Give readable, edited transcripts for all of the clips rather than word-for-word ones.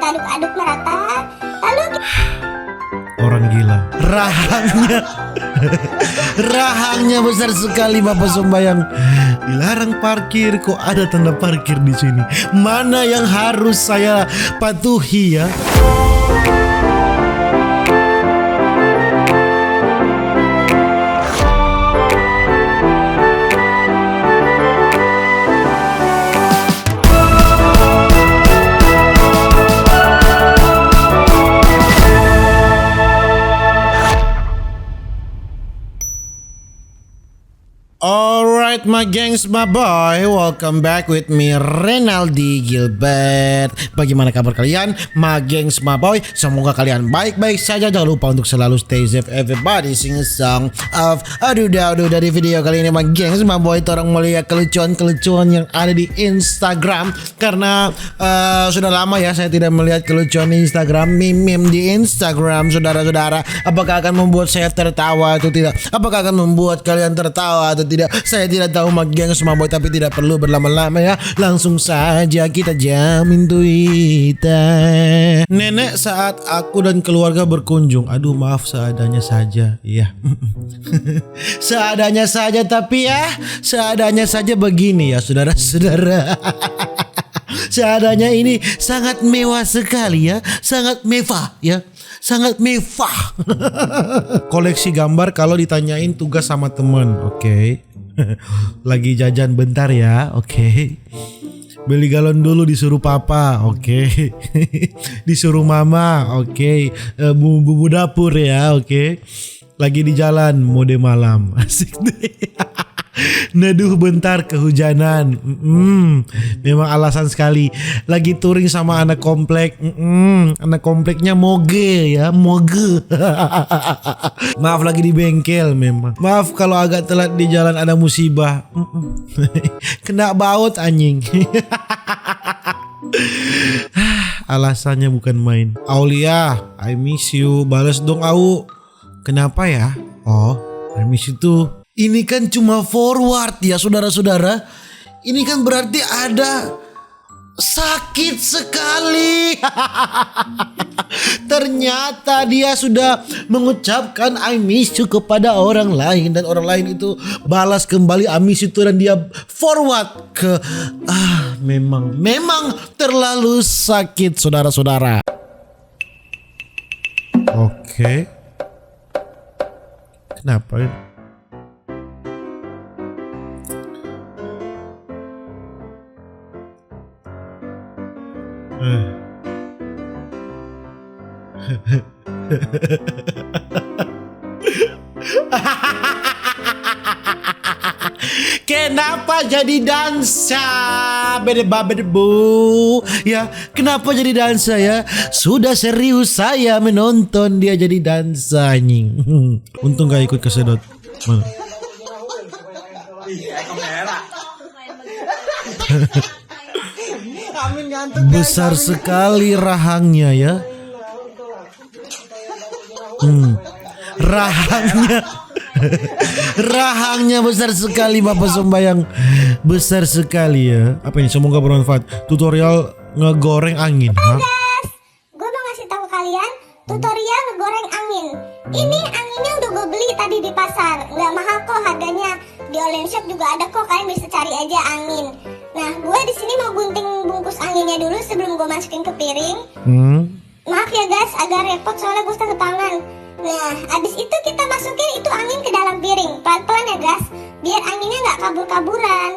kita aduk-aduk merata. Lalu Orang gila. Rahangnya besar sekali Bapak Sembayang. Dilarang parkir, kok ada tanda parkir di sini. Mana yang harus saya patuhi ya? Alright my gengs, my boy, welcome back with me Renaldi Gilbert. Bagaimana kabar kalian, my gengs, my boy? Semoga kalian baik-baik saja. Jangan lupa untuk selalu stay safe everybody. Sing a song of aduh dari video kali ini my gengs, my boy. Orang melihat kelucuan yang ada di Instagram. Karena sudah lama ya saya tidak melihat kelucuan di Instagram, meme di Instagram, saudara-saudara. Apakah akan membuat saya tertawa atau tidak? Apakah akan membuat kalian tertawa atau tidak? Saya tidak tahu my gengs, my boy, tapi tidak perlu berlama-lama ya. Langsung saja kita jamin Twitter. Nenek saat aku dan keluarga berkunjung. Aduh maaf, seadanya saja. Iya. Seadanya saja, tapi ya seadanya saja begini ya saudara-saudara. Seadanya ini sangat mewah sekali ya. Sangat mewah ya. Sangat mewah. Koleksi gambar kalau ditanyain tugas sama temen. Oke. Lagi jajan bentar ya. Oke. Beli galon dulu disuruh papa. Oke. Disuruh mama. Oke. Bumbu dapur ya. Oke. Lagi di jalan mode malam. Asik deh. Neduh bentar kehujanan. Memang alasan sekali. Lagi touring sama anak komplek. Anak kompleknya moge ya. Moge. Maaf lagi di bengkel memang. Maaf kalau agak telat di jalan ada musibah. Kena baut anjing. Alasannya bukan main. Aulia, I miss you. Balas dong Au. Kenapa ya? Oh, I miss you too. Ini kan cuma forward ya saudara-saudara. Ini kan berarti ada sakit sekali. Ternyata dia sudah mengucapkan I miss you kepada orang lain. Dan orang lain itu balas kembali I miss you itu. Dan dia forward ke memang terlalu sakit saudara-saudara. Oke. Kenapa ya? Kenapa jadi dansa? Bede-bu ya. Kenapa jadi dansa ya? Sudah serius saya menonton dia jadi dansa anjing. Untung gak ikut kesedot. Mana? Besar sekali rahangnya ya. Rahangnya besar sekali Bapak Sembayang. Besar sekali ya. Apa ini? Semoga bermanfaat. Tutorial ngegoreng angin. Halo guys, gue mau ngasih tahu kalian tutorial ngegoreng angin. Ini anginnya udah gue beli tadi di pasar. Nggak mahal kok harganya. Di online shop juga ada kok, kalian bisa cari aja angin. Nah, gue di sini mau gunting bungkus anginnya dulu sebelum gue masukin ke piring. Maaf ya guys, agak repot soalnya gue setengah tangan. Nah, abis itu kita masukin itu angin ke dalam piring. Pelan-pelan ya guys, biar anginnya nggak kabur-kaburan.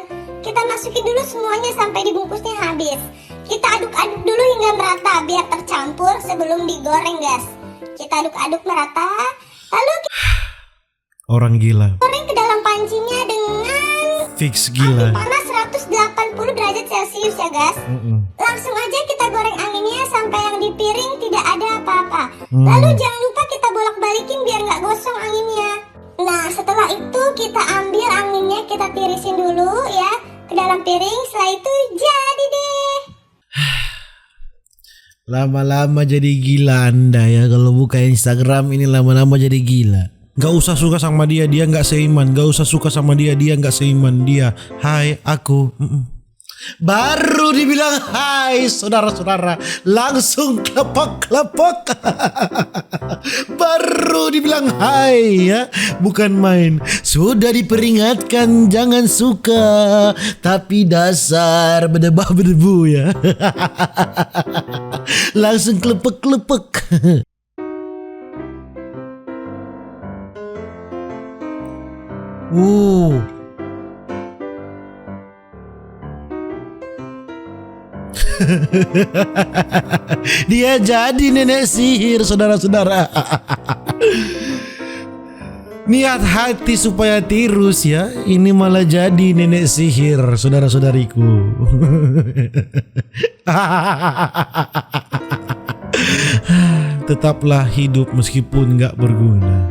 Kita masukin dulu semuanya sampai dibungkusnya habis. Kita aduk-aduk dulu hingga merata biar tercampur sebelum digoreng guys. Kita aduk-aduk merata, lalu orang gila. Goreng ke dalam pancinya dengan fix gila. Panas 180 derajat Celcius ya guys. Langsung aja kita goreng anginnya sampai yang di piring tidak ada apa-apa. Lalu jangan lupa kita bolak-balikin biar nggak gosong anginnya. Nah setelah itu kita ambil anginnya, kita tirisin dulu ya ke dalam piring. Setelah itu jadi deh. Lama-lama jadi gila Anda ya. Kalau buka Instagram ini lama-lama jadi gila. Gak usah suka sama dia, dia gak seiman. Gak usah suka sama dia, dia gak seiman. Dia, hai aku Baru dibilang hai saudara-saudara, langsung klepek-klepek. Baru dibilang hai ya, bukan main. Sudah diperingatkan jangan suka, tapi dasar berdebah-berdebu ya. Langsung klepek-klepek. Dia jadi nenek sihir, saudara-saudara. Niat hati supaya tirus ya, ini malah jadi nenek sihir, saudara-saudariku. Tetaplah hidup meskipun gak berguna.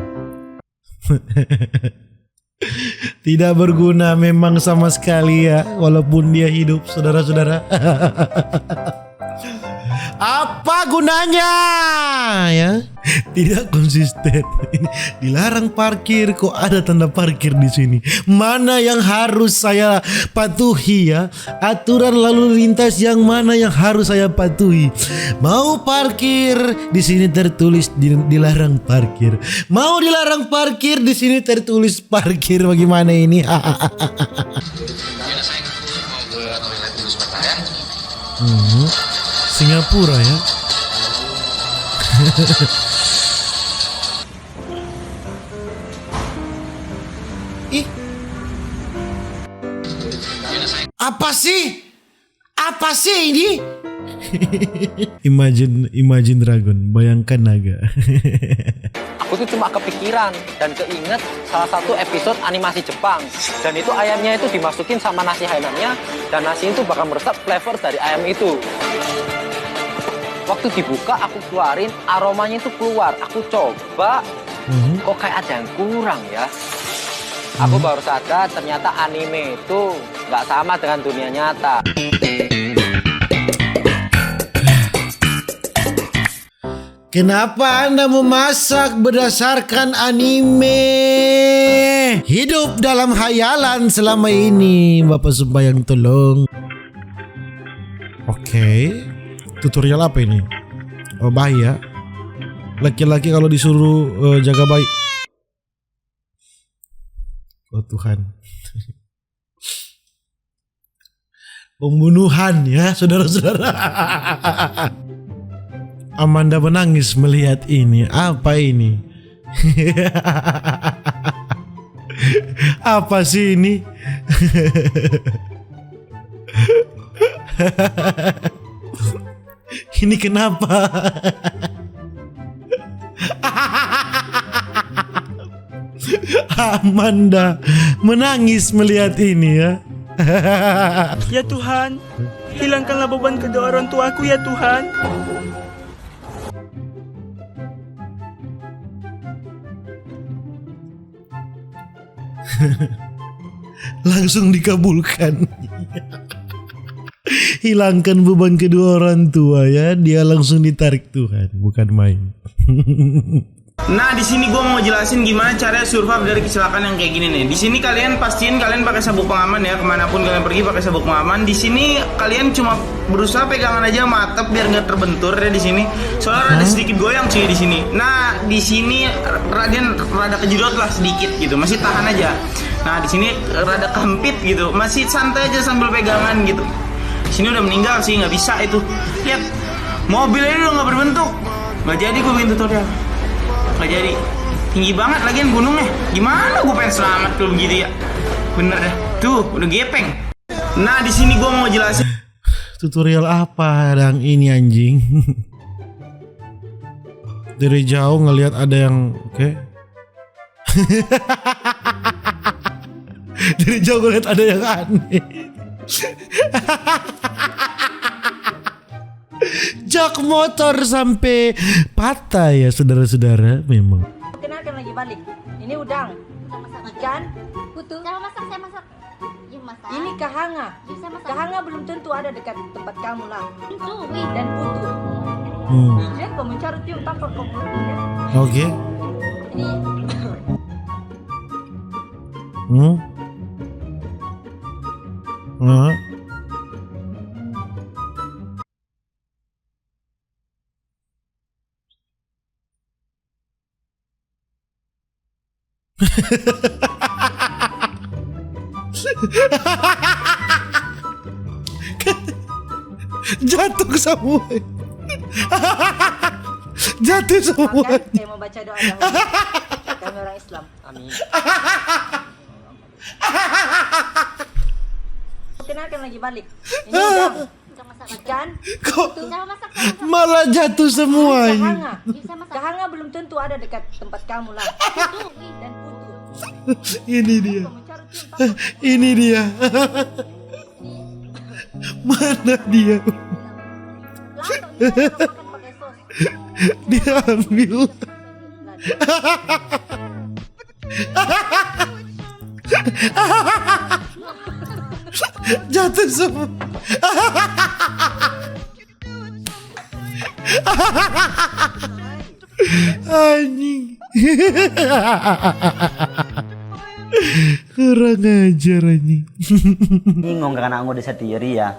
Tidak berguna memang sama sekali ya, walaupun dia hidup, saudara-saudara. Apa gunanya ya? Tidak konsisten. Dilarang parkir, kok ada tanda parkir di sini. Mana yang harus saya patuhi ya? Aturan lalu lintas yang mana yang harus saya patuhi? Mau parkir, di sini tertulis dilarang parkir. Mau dilarang parkir, di sini tertulis parkir. Bagaimana ini? Singapura ya. Ih. Apa sih? Apa sih ini? Imagine Dragon, bayangkan naga. Aku tuh cuma kepikiran dan keinget salah satu episode animasi Jepang. Dan itu ayamnya itu dimasukin sama nasi Hainannya, dan nasi itu bakal meresap flavor dari ayam itu. Waktu dibuka aku keluarin, aromanya itu keluar. Aku coba, kok kayak ada yang kurang ya. Aku baru sadar ternyata anime itu nggak sama dengan dunia nyata. Kenapa Anda memasak berdasarkan anime? Hidup dalam hayalan selama ini, Bapak Sembayang tolong. Oke. Tutorial apa ini? Oh, bayi ya. Laki-laki kalau disuruh jaga bayi. Oh Tuhan. Pembunuhan ya, saudara-saudara. Amanda menangis melihat ini. Apa ini? Apa sih ini? Ini kenapa? Amanda menangis melihat ini ya. Ya Tuhan, hilangkanlah beban kedua orang tuaku ya Tuhan. Langsung dikabulkan. Hilangkan beban kedua orang tua ya, dia langsung ditarik Tuhan, bukan main. Nah, di sini gue mau jelasin gimana cara survive dari kecelakaan yang kayak gini nih. Di sini kalian pastiin kalian pakai sabuk pengaman ya, kemanapun kalian pergi pakai sabuk pengaman. Di sini kalian cuma berusaha pegangan aja matep biar nggak terbentur ya di sini. Soalnya ada sedikit goyang cuy di sini. Nah, di sini Raden rada kejedot lah sedikit gitu, masih tahan aja. Nah, di sini rada kempit gitu, masih santai aja sambil pegangan gitu. Di sini udah meninggal sih, nggak bisa itu. Lihat, mobilnya udah nggak berbentuk. Nggak jadi gue bikin tutorial. Nggak jadi, tinggi banget lagian gunungnya. Gimana gue pengen selamat kalau begitu ya? Bener dah, tuh udah gepeng. Nah, di sini gue mau jelasin Tutorial apa yang ini anjing? Dari jauh ngelihat ada yang oke. Dari jauh ngelihat ada yang aneh. Jok motor sampai patah ya saudara-saudara, memang. Kenalkan lagi balik. Ini udang, ikan, putu. Saya masak, saya masak. Iya masak. Ini kahanga. Iya, saya masak. Kahanga belum tentu ada dekat tempat kamu lah. Itu, wih. Dan putu. Lihat kau mencari tiup tampar kau putu ya. Oke. Ini Jatuh semua. Jatuh semua. Kan saya mau baca doa dahulu. Kami orang Islam. Amin. Kenalkan lagi balik. Ini udang. Bisa masak. Ikan. Kok Cara masak, cara masak. malah jatuh semua ini? Kahanga. Bisa masak. Kahanga belum tentu ada dekat tempat kamu lah. Tuh, wih. Dan putu. Ini dia. Kamu cari cium pakai. Ini dia. Mana dia? Langsung dia makan pakai sos. Dia ambil. Jatuh semua. Anjing. Kurang ajar anjing. Bingung karena aku disetiari ya.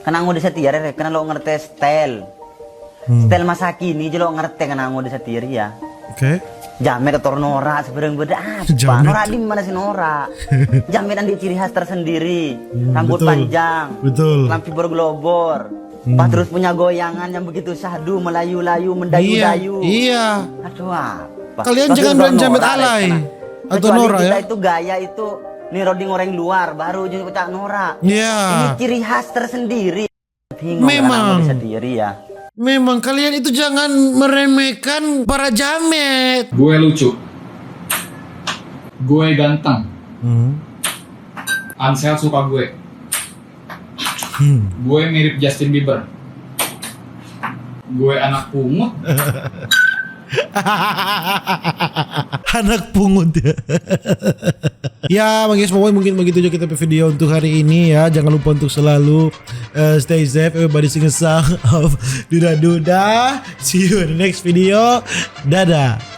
Karena aku disetiari karena lo ngerti style. Style masa kini jadi lo ngerti karena aku disetiari ya. Oke. Jamet atau Nora sebenarnya beda apa? Jamet. Nora di mana sih Nora? Jamet dan di ciri khas tersendiri. Rambut betul. panjang. Betul. Lampi berglobor. Pas terus punya goyangan yang begitu syahdu, melayu-layu, mendayu-dayu. Iya. Aduh apa? Kalian Terus jangan juga bilang Jamet Nora, alay. Rek, Atau kecuali Nora kita ya. itu gaya itu niro di ngoreng luar baru jadi pecah Nora. Iya. Ini ciri khas tersendiri. Bingung Memang. bisa diri ya. Memang kalian itu jangan meremehkan para jamet. Gue lucu. Gue ganteng. Ansel suka gue. Gue mirip Justin Bieber. Gue anak pungut. Anak pungut ya. Ya guys, pokoknya mungkin begitu aja kita video untuk hari ini ya. Jangan lupa untuk selalu stay safe, everybody sing a song of Duda Duda. See you in the next video. Dadah.